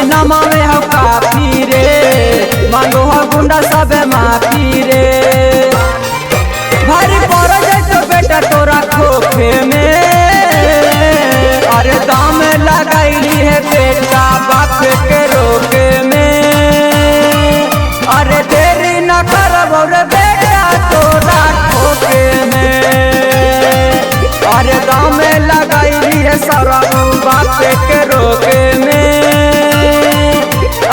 नामा में हो काफी रे, मांगो हो गुंडा सब माफी रे। भारी पड़ जाए तो बेटा तोरा खोखे में, अरे दाम लगाईली है बेटा बाप के रोके में। अरे देरी न करबो रे बेटा तोरा खोखे में, अरे दाम लगाईली है सारा बाप के रोके में।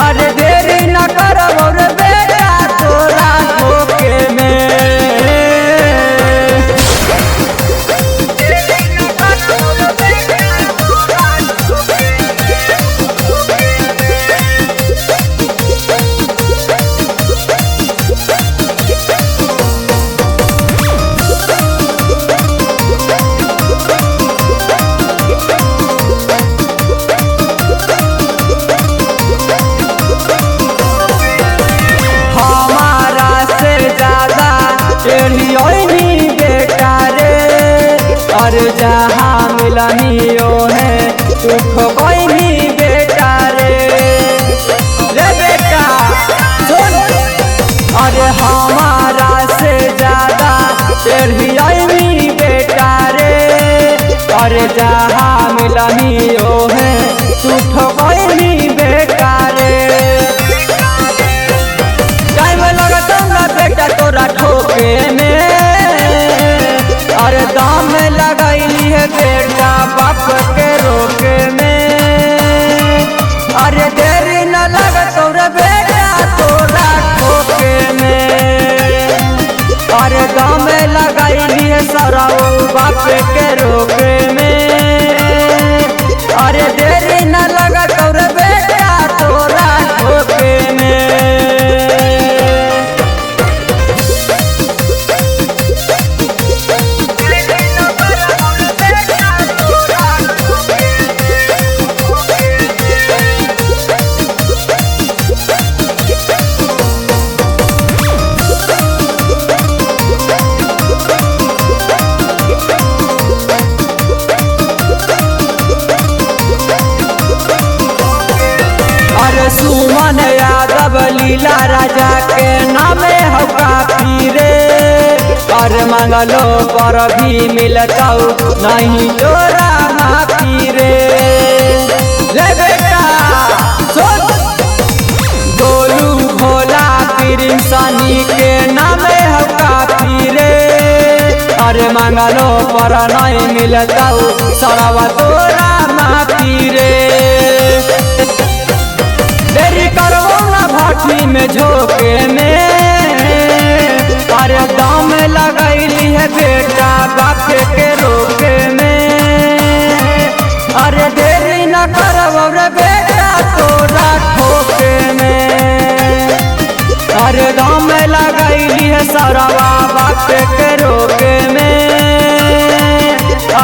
अरे देरी न करबो रे बेटा तोरा खोखे में। बेटा रे और जहाँ मिलनियो है तू कोई बेटा रे। रे बेटा सुन, अरे हमारा से ज्यादा तेरी बेटा रे, और जहाँ मिलनियो है तू कोई बेटा रे। टाइम लगता ना बेटा तोरा ठोके में, अरे दाम लगाईली है बेटा बाप के रोके में। अरे देरी न लगतो रे बेटा तोरा ठोके में, अरे दाम लगाईली है सारा बाप के रोके में। अरे देरी न लगतो रे बेटा तोरा ठोके में। सुमन यादव लीला राजा के नामे हो काफी रे, और मंगलो पर भी मिलता नहीं जोरा माफी रे। रे बेटा सुन, गोलू भोला प्रिंसनी के नामे हो काफी रे, और मंगलो पर नहीं मिलता सरवा तोरा माफी रे। देरी करबो ना भाटी में झोंके में, अरे दाम लगाईली है बेटा बाप के रोके में। अरे देरी न करबो रे बेटा तोरा ठोके में, अरे दाम लगाईली है सारा बाप के रोके में।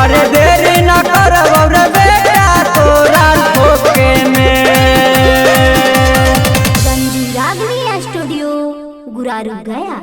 अरे देरी न करबो रे बेटा तोरा ठोके में। स्टूडियो गुरारू गया।